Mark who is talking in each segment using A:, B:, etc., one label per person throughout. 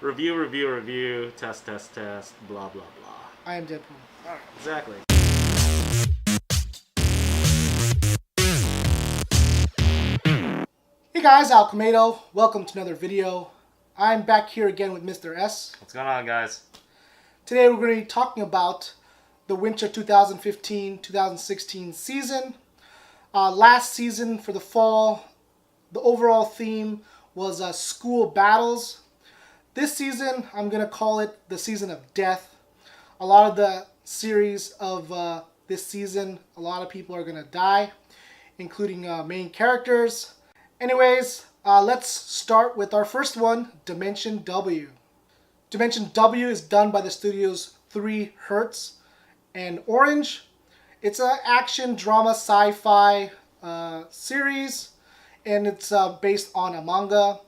A: Review, test, blah, blah, blah.
B: I am Deadpool.
A: Alright, exactly.
B: Hey guys, Alchemado. Welcome to another video. I'm back here again with Mr. S.
A: What's going on, guys?
B: Today we're going to be talking about the winter 2015-2016 season. Last season for the fall, the overall theme was school battles. This season, I'm going to call it the season of death. A lot of the series of this season, a lot of people are going to die, including main characters. Anyways, let's start with our first one, Dimension W. Dimension W is done by the studios 3 Hertz and Orange. It's an action, drama, sci-fi series, and it's based on a manga.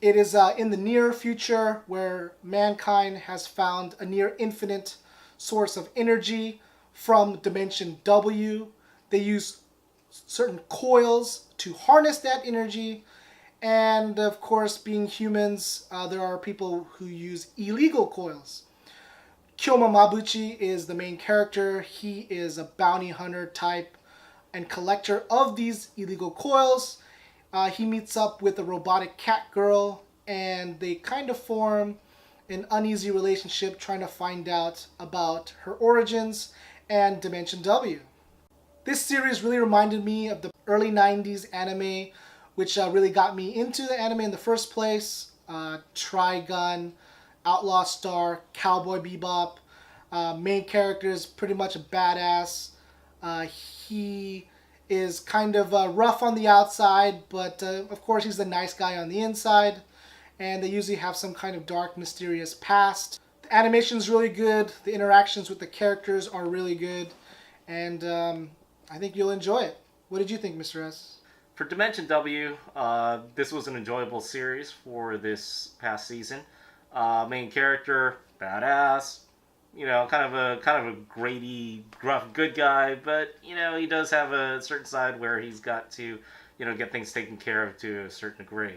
B: It is in the near future where mankind has found a near infinite source of energy from Dimension W. They use certain coils to harness that energy, and of course, being humans, there are people who use illegal coils. Kyoma Mabuchi is the main character. He is a bounty hunter type and collector of these illegal coils. He meets up with a robotic cat girl, and they kind of form an uneasy relationship trying to find out about her origins and Dimension W. This series really reminded me of the early 90s anime, which really got me into the anime in the first place. Trigun, Outlaw Star, Cowboy Bebop. Main character is pretty much a badass. He is kind of rough on the outside, but of course he's the nice guy on the inside. And they usually have some kind of dark, mysterious past. The animation's really good. The interactions with the characters are really good. And I think you'll enjoy it. What did you think, Mr. S?
A: For Dimension W, this was an enjoyable series for this past season. Main character, badass. You know, kind of a Grady, gruff, good guy, but you know he does have a certain side where he's got to, you know, get things taken care of to a certain degree.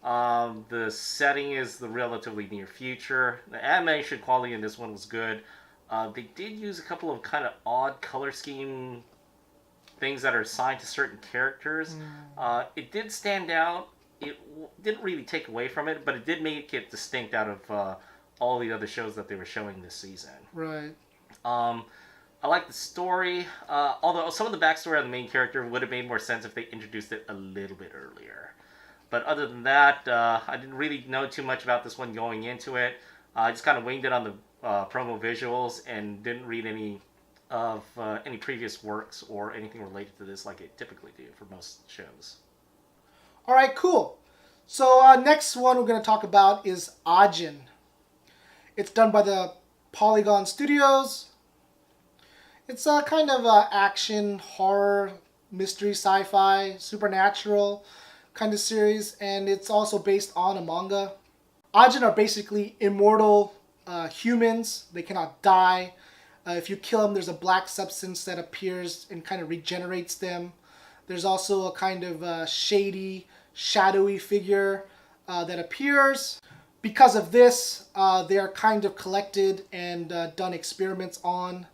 A: The setting is the relatively near future. The animation quality in this one was good. They did use a couple of kind of odd color scheme things that are assigned to certain characters. It did stand out. It didn't really take away from it, but it did make it distinct out of all the other shows that they were showing this season.
B: Right.
A: I like the story, although some of the backstory on the main character would have made more sense if they introduced it a little bit earlier. But other than that, I didn't really know too much about this one going into it. I just kind of winged it on the promo visuals and didn't read any of any previous works or anything related to this like I typically do for most shows.
B: All right, cool. So next one we're going to talk about is AJIN. It's done by the Polygon Studios. It's a kind of action, horror, mystery, sci-fi, supernatural kind of series, and it's also based on a manga. AJIN are basically immortal humans. They cannot die. If you kill them, there's a black substance that appears and kind of regenerates them. There's also a kind of shady, shadowy figure that appears. Because of this, they are kind of collected and done experiments on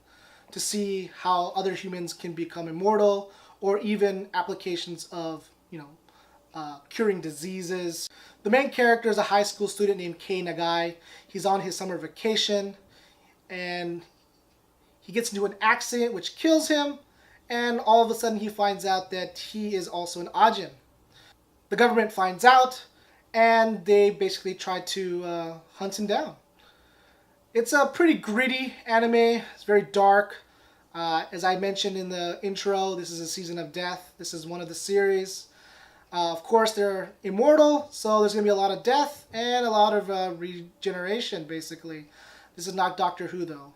B: to see how other humans can become immortal, or even applications of, you know, curing diseases. The main character is a high school student named Kei Nagai. He's on his summer vacation, and he gets into an accident which kills him, and all of a sudden he finds out that he is also an AJIN. The government finds out, and they basically try to hunt him down. It's a pretty gritty anime. It's very dark. As I mentioned in the intro, this is a season of death. This is one of the series. Of course, they're immortal, so there's going to be a lot of death and a lot of regeneration, basically. This is not Doctor Who, though.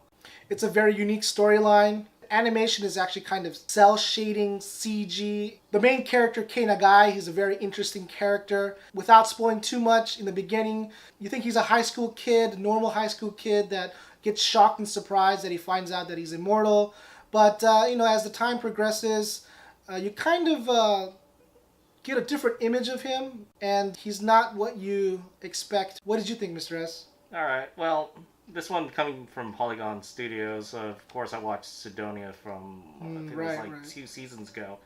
B: It's a very unique storyline. Animation is actually kind of cell shading, CG. The main character, Kei Nagai, he's a very interesting character. Without spoiling too much in the beginning, you think he's a high school kid, normal high school kid that gets shocked and surprised that he finds out that he's immortal. But, you know, as the time progresses, you kind of get a different image of him, and he's not what you expect. What did you think, Mr. S?
A: All right. Well, this one coming from Polygon Studios. Of course, I watched Sidonia from I think it was like 2 seasons ago,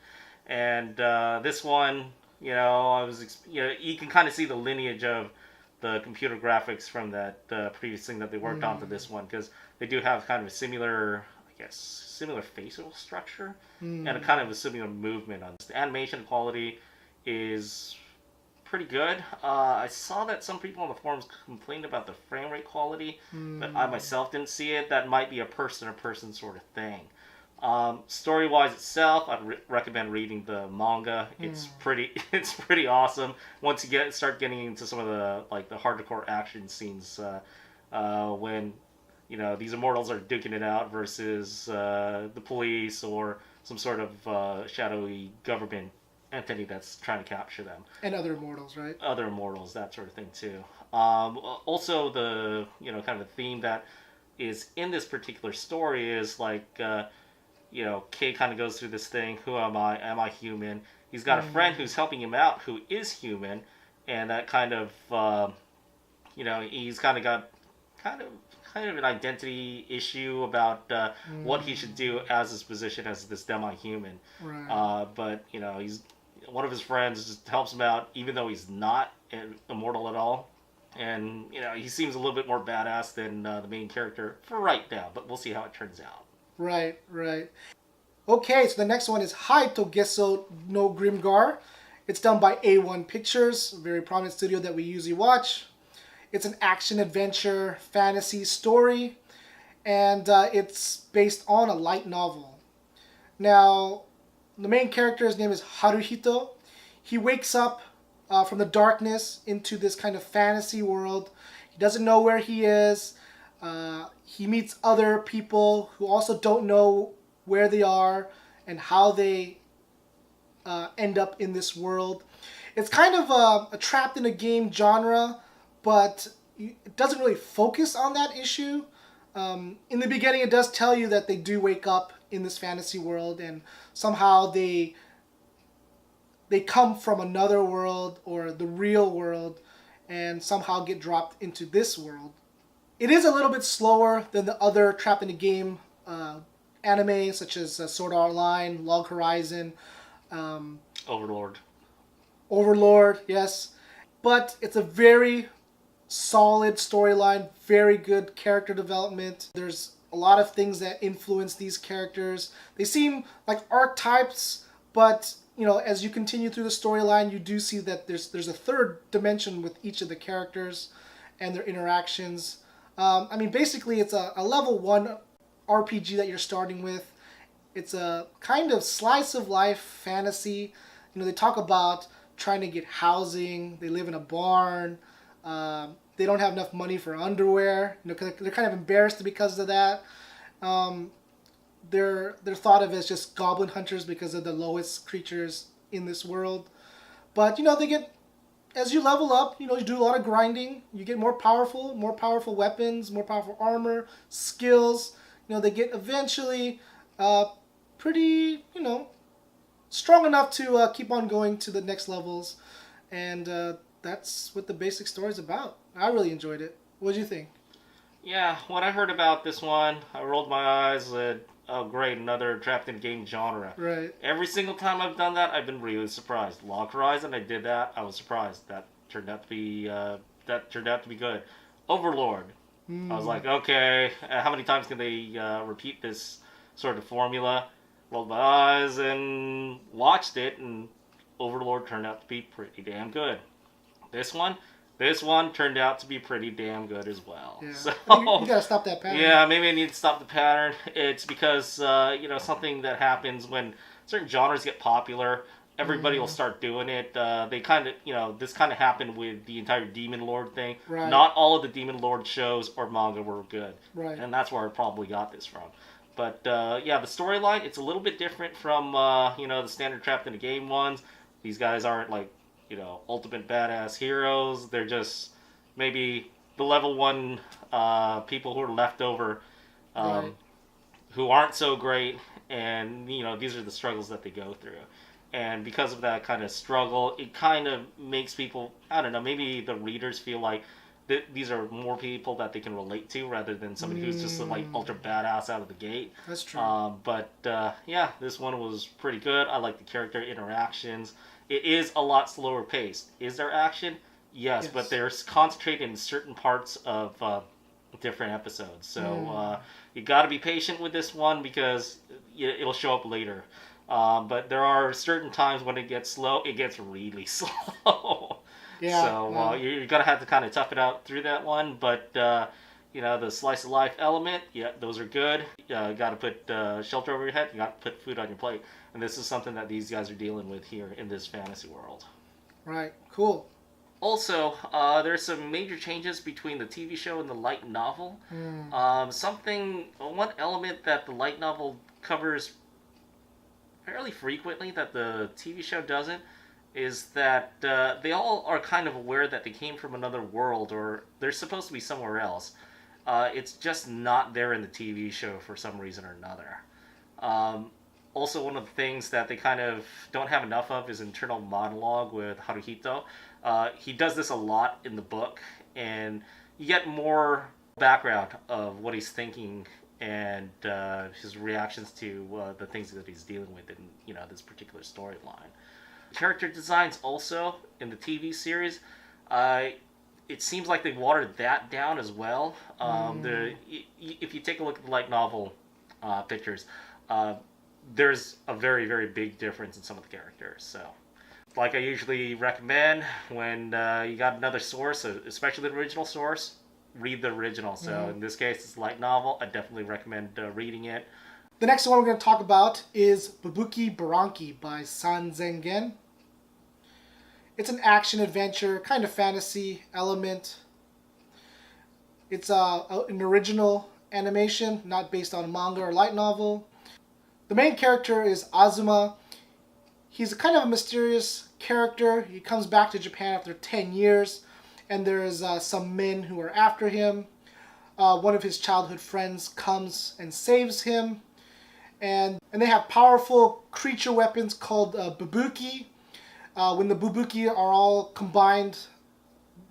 A: and this one, you can kind of see the lineage of the computer graphics from that previous thing that they worked on to this one, because they do have kind of a similar, I guess, similar facial structure and a kind of a similar movement on this. The animation quality is pretty good. I saw that some people on the forums complained about the frame rate quality, but I myself didn't see it. That might be a person-to-person sort of thing. Story-wise itself, I'd recommend reading the manga. It's pretty awesome. Once you start getting into some of the hardcore action scenes, when these immortals are duking it out versus the police or some sort of shadowy government entity that's trying to capture them.
B: And other immortals, right? Other
A: immortals, that sort of thing too. Also, the kind of a theme that is in this particular story is like. Kay kind of goes through this thing. Who am I? Am I human? He's got a friend who's helping him out who is human, and that kind of, he's kind of got kind of an identity issue about what he should do as his position as this demi-human.
B: Right.
A: But he's one of his friends just helps him out, even though he's not immortal at all. And he seems a little bit more badass than the main character for right now. But we'll see how it turns out.
B: Right. Okay, so the next one is Hai to GESOU no GRIMGAR. It's done by A1 Pictures, a very prominent studio that we usually watch. It's an action-adventure fantasy story, and it's based on a light novel. Now, the main character's name is Haruhito. He wakes up from the darkness into this kind of fantasy world. He doesn't know where he is. He meets other people who also don't know where they are and how they end up in this world. It's kind of a trapped in a game genre, but it doesn't really focus on that issue. In the beginning, it does tell you that they do wake up in this fantasy world, and somehow they come from another world or the real world and somehow get dropped into this world. It is a little bit slower than the other trapped in a game anime, such as Sword Art Online, Log Horizon, Overlord, yes. But it's a very solid storyline, very good character development. There's a lot of things that influence these characters. They seem like archetypes, but as you continue through the storyline, you do see that there's a third dimension with each of the characters and their interactions. Basically, it's a level 1 RPG that you're starting with. It's a kind of slice of life fantasy. They talk about trying to get housing. They live in a barn. They don't have enough money for underwear. Cause they're kind of embarrassed because of that. They're thought of as just goblin hunters because they're the lowest creatures in this world. But they get, as you level up, you do a lot of grinding. You get more powerful weapons, more powerful armor, skills. They get eventually pretty, strong enough to keep on going to the next levels. And that's what the basic story is about. I really enjoyed it. What did you think?
A: Yeah, when I heard about this one, I rolled my eyes and said, oh great, another trapped in game genre.
B: Right.
A: Every single time I've done that, I've been really surprised. Log Horizon, I did that. I was surprised. That turned out to be good. Overlord. I was like, okay, how many times can they repeat this sort of formula? Rolled my eyes and watched it, and Overlord turned out to be pretty damn good. This one turned out to be pretty damn good as well.
B: Yeah.
A: So
B: you gotta stop that pattern.
A: Yeah, maybe I need to stop the pattern. It's because something that happens when certain genres get popular, everybody will start doing it. They kind of, this kind of happened with the entire Demon Lord thing.
B: Right.
A: Not all of the Demon Lord shows or manga were good.
B: Right.
A: And that's where I probably got this from. But the storyline, it's a little bit different from the standard trapped in a game ones. These guys aren't like ultimate badass heroes. They're just maybe the level 1 people who are left over,
B: right.
A: who aren't so great, and these are the struggles that they go through. And because of that kind of struggle, it kind of makes people, I don't know, maybe the readers feel like these are more people that they can relate to rather than somebody who's just like ultra badass out of the gate.
B: That's true.
A: Yeah, this one was pretty good. I like the character interactions. It is a lot slower paced. Is there action? Yes, but they're concentrated in certain parts of different episodes. So you got to be patient with this one because it'll show up later. But there are certain times when it gets slow, it gets really slow.
B: Yeah.
A: So you're going to have to kind of tough it out through that one. But, the slice of life element, yeah, those are good. You got to put shelter over your head. You got to put food on your plate. And this is something that these guys are dealing with here in this fantasy world.
B: Right. Cool.
A: Also, there's some major changes between the TV show and the light novel. One element that the light novel covers fairly frequently that the TV show doesn't is that they all are kind of aware that they came from another world or they're supposed to be somewhere else. It's just not there in the TV show for some reason or another. Also, one of the things that they kind of don't have enough of is internal monologue with Haruhito. He does this a lot in the book, and you get more background of what he's thinking and his reactions to the things that he's dealing with in this particular storyline. Character designs also in the TV series, it seems like they watered that down as well. If you take a look at the light novel pictures, there's a very, very big difference in some of the characters. So, like I usually recommend, when you got another source, especially the original source, read the original. So in this case, it's a light novel. I definitely recommend reading it.
B: The next one we're going to talk about is BUBUKI BURANKI by Sanzigen. It's an action-adventure, kind of fantasy element. It's an original animation, not based on a manga or light novel. The main character is Azuma. He's kind of a mysterious character. He comes back to Japan after 10 years, and there's some men who are after him. One of his childhood friends comes and saves him. And they have powerful creature weapons called BUBUKI. When the BUBUKI are all combined,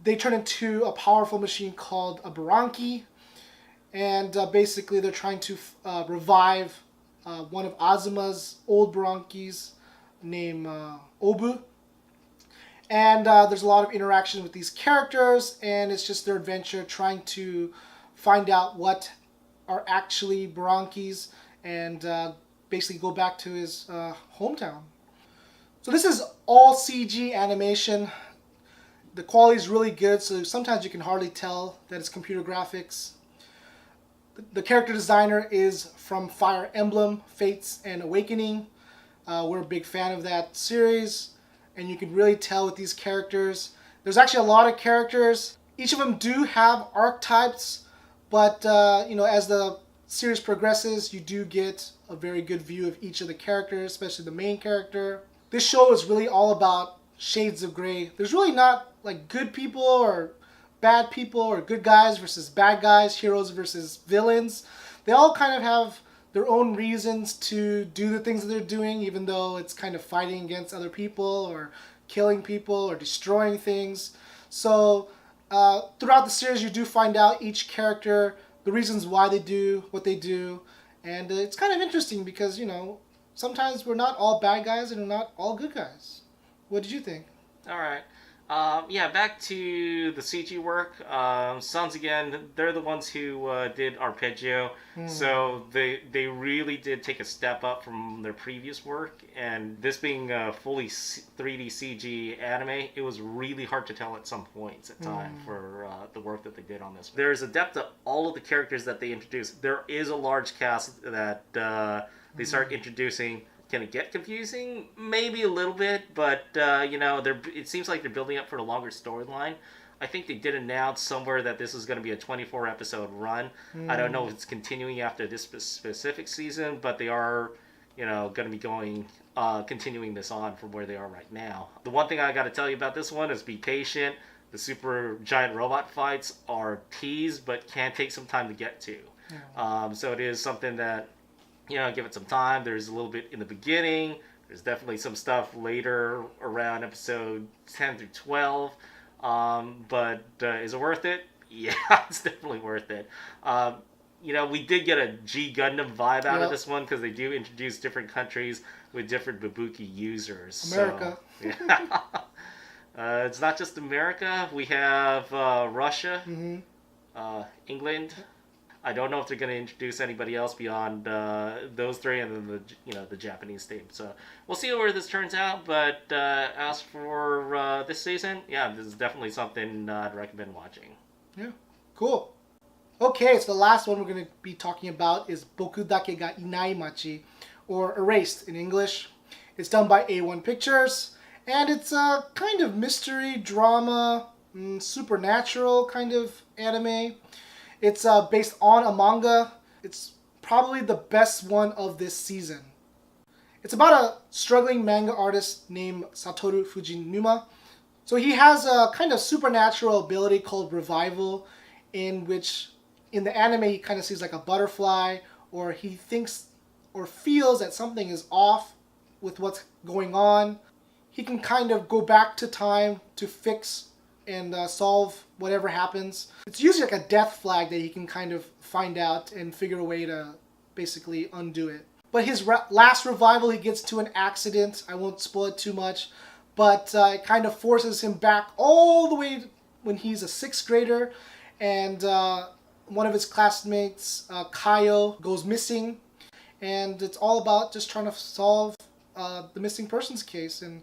B: they turn into a powerful machine called a BURANKI. And basically they're trying to revive one of Azuma's old BURANKIs named Obu. And there's a lot of interaction with these characters, and it's just their adventure trying to find out what are actually BURANKIs and basically go back to his hometown. So this is all CG animation. The quality is really good, so sometimes you can hardly tell that it's computer graphics. The character designer is from Fire Emblem, Fates, and Awakening. We're a big fan of that series, and you can really tell with these characters. There's actually a lot of characters. Each of them do have archetypes, but as the series progresses, you do get a very good view of each of the characters, especially the main character. This show is really all about shades of gray. There's really not like good people or bad people or good guys versus bad guys, heroes versus villains. They all kind of have their own reasons to do the things that they're doing, even though it's kind of fighting against other people or killing people or destroying things. So throughout the series, you do find out each character, the reasons why they do what they do. And it's kind of interesting because, sometimes we're not all bad guys and we're not all good guys. What did you think?
A: All right. Back to the CG work. Sanzigen, they're the ones who did Arpeggio, so they really did take a step up from their previous work. And this being a fully 3D CG anime, it was really hard to tell at some points at time for the work that they did on this. There's a depth to all of the characters that they introduced. There is a large cast that they start introducing. Can it get confusing? Maybe a little bit, but it seems like they're building up for a longer storyline. I think they did announce somewhere that this is going to be a 24 episode run. I don't know if it's continuing after this specific season, but they are, going to be continuing this on from where they are right now. The one thing I got to tell you about this one is be patient. The super giant robot fights are teased, but can take some time to get to. So it is something that give it some time. There's a little bit in the beginning, There's definitely some stuff later around episode 10 through 12. But is it worth it? Yeah, it's definitely worth it. We did get a G Gundam vibe out of this one because they do introduce different countries with different Bubuki users.
B: America.
A: So, yeah. It's not just America. We have Russia, England. I don't know if they're going to introduce anybody else beyond those three, and then the Japanese team. So we'll see where this turns out. But as for this season, yeah, this is definitely something I'd recommend watching.
B: Yeah, cool. Okay, so the last one we're going to be talking about is Boku Dake ga Inai Machi, or Erased in English. It's done by A1 Pictures, and it's a kind of mystery, drama, supernatural kind of anime. It's based on a manga. It's probably the best one of this season. It's about a struggling manga artist named Satoru Fujinuma. So he has a kind of supernatural ability called Revival, in which in the anime he kind of sees like a butterfly, or he thinks or feels that something is off with what's going on. He can kind of go back to time to fix and solve whatever happens. It's usually like a death flag that he can kind of find out and figure a way to basically undo it. But his last revival, he gets to an accident. I won't spoil it too much, but it kind of forces him back all the way when he's a 6th grader, and one of his classmates, Kaio, goes missing, and it's all about just trying to solve the missing persons case and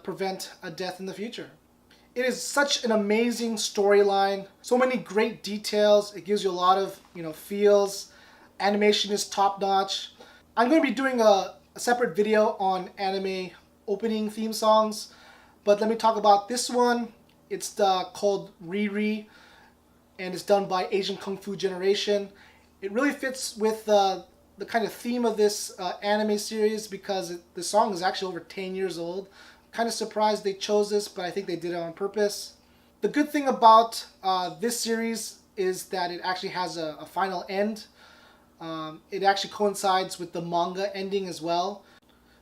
B: prevent a death in the future. It is such an amazing storyline. So many great details. It gives you a lot of, feels. Animation is top notch. I'm going to be doing a separate video on anime opening theme songs. But let me talk about this one. It's called Riri, and it's done by Asian Kung Fu Generation. It really fits with the kind of theme of this anime series because the song is actually over 10 years old. Kind of surprised they chose this, but I think they did it on purpose. The good thing about this series is that it actually has a final end. It actually coincides with the manga ending as well.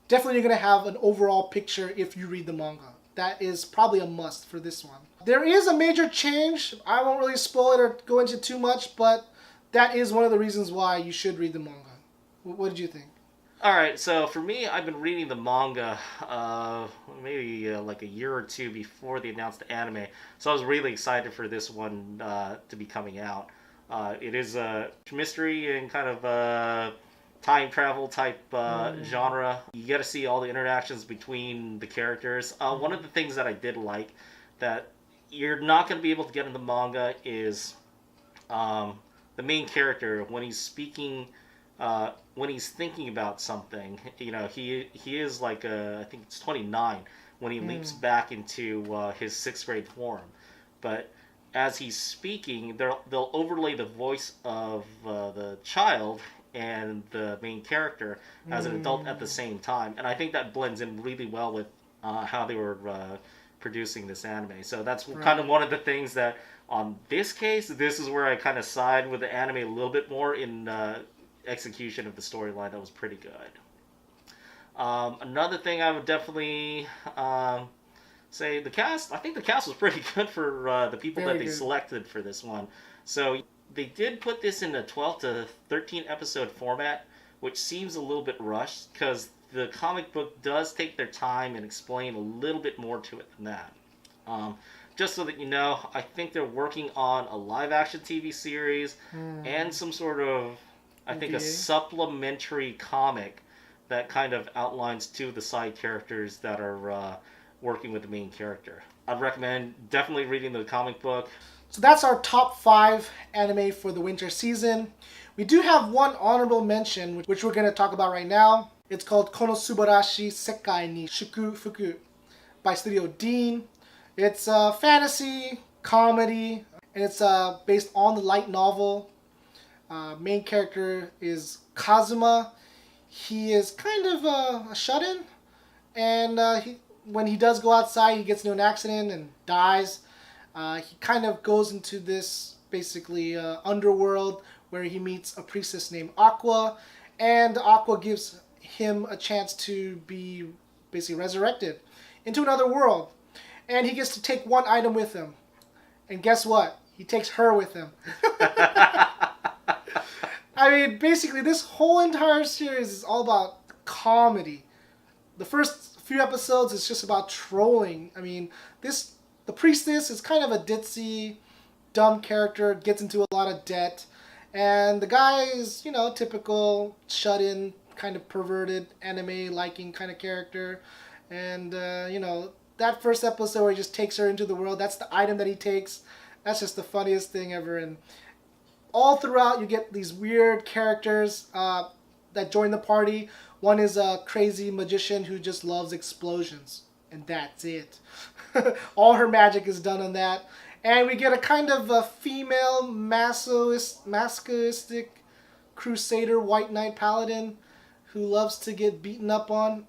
B: Definitely you're going to have an overall picture if you read the manga. That is probably a must for this one. There is a major change. I won't really spoil it or go into too much, but that is one of the reasons why you should read the manga. What did you think?
A: Alright, so for me, I've been reading the manga maybe like a year or two before they announced the anime, so I was really excited for this one to be coming out. It is a mystery and kind of a time travel type genre. You get to see all the interactions between the characters. One of the things that I did like that you're not going to be able to get in the manga is the main character, when he's speaking... when he's thinking about something, he is like I think it's 29 when he leaps back into his 6th grade form. But as he's speaking, they'll overlay the voice of the child and the main character as an adult at the same time, and I think that blends in really well with how they were producing this anime. So that's kind of one of the things that on this case, this is where I kind of side with the anime a little bit more in execution of the storyline. That was pretty good. Another thing I would definitely say, the cast. I think the cast was pretty good for the people that they selected for this one. So they did put this in a 12 to 13 episode format, which seems a little bit rushed because the comic book does take their time and explain a little bit more to it than that. Just so that you know, I think they're working on a live action TV series and some sort of, I think, a supplementary comic that kind of outlines two of the side characters that are working with the main character. I'd recommend definitely reading the comic book.
B: So that's our top 5 anime for the winter season. We do have one honorable mention, which we're going to talk about right now. It's called Kono Subarashi Sekai ni Shukufuku by Studio Deen. It's a fantasy, comedy, and it's based on the light novel. Main character is Kazuma. He is kind of a shut-in, and when he does go outside, he gets into an accident and dies. He kind of goes into this basically underworld where he meets a priestess named Aqua, and Aqua gives him a chance to be basically resurrected into another world. And he gets to take one item with him. And guess what? He takes her with him. I mean, basically, this whole entire series is all about comedy. The first few episodes is just about trolling. I mean, the priestess is kind of a ditzy, dumb character, gets into a lot of debt. And the guy is, typical, shut-in, kind of perverted, anime-liking kind of character. And, that first episode where he just takes her into the world, that's the item that he takes. That's just the funniest thing ever. And all throughout, you get these weird characters that join the party. One is a crazy magician who just loves explosions. And that's it. All her magic is done on that. And we get a kind of a female masochistic crusader white knight paladin who loves to get beaten up on.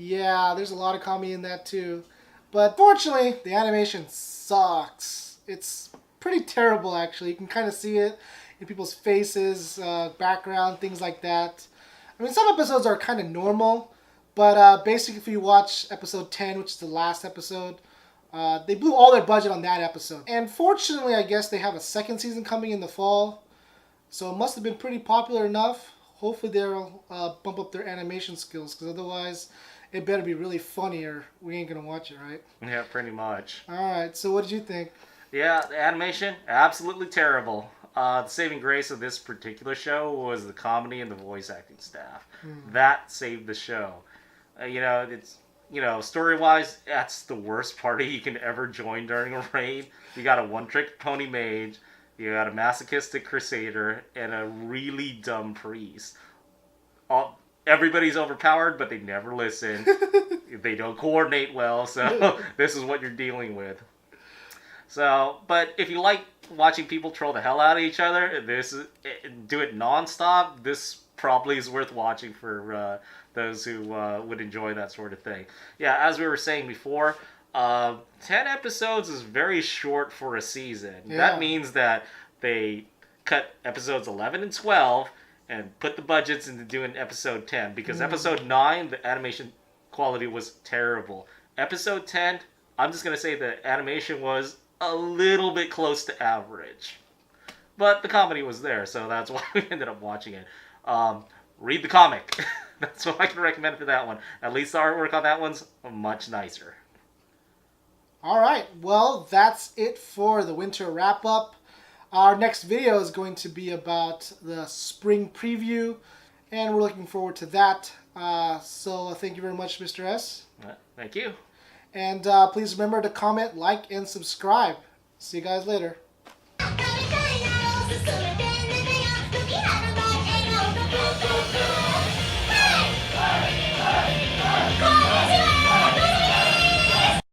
B: Yeah, there's a lot of comedy in that too. But fortunately, the animation sucks. It's pretty terrible, actually. You can kind of see it in people's faces, background, things like that. I mean, some episodes are kind of normal, but basically if you watch episode 10, which is the last episode, they blew all their budget on that episode. And fortunately, I guess they have a second season coming in the fall, so it must have been pretty popular enough. Hopefully they'll bump up their animation skills, because otherwise it better be really funny or we ain't going to watch it, right?
A: Yeah, pretty much.
B: Alright, so what did you think?
A: Yeah, the animation, absolutely terrible. The saving grace of this particular show was the comedy and the voice acting staff. That saved the show. Story-wise, that's the worst party you can ever join during a raid. You got a one-trick pony mage, you got a masochistic crusader, and a really dumb priest. Everybody's overpowered, but they never listen. They don't coordinate well, so this is what you're dealing with. So, but if you like watching people troll the hell out of each other, do it non-stop, this probably is worth watching for those who would enjoy that sort of thing. Yeah, as we were saying before, 10 episodes is very short for a season. Yeah. That means that they cut episodes 11 and 12 and put the budgets into doing episode 10. Because episode 9, the animation quality was terrible. Episode 10, I'm just going to say the animation was a little bit close to average. But the comedy was there, so that's why we ended up watching it. Read the comic. That's what I can recommend for that one. At least the artwork on that one's much nicer.
B: Alright, well, that's it for the winter wrap-up. Our next video is going to be about the spring preview, and we're looking forward to that. So thank you very much, Mr. S.
A: Thank you.
B: And please remember to comment, like, and subscribe. See you guys later.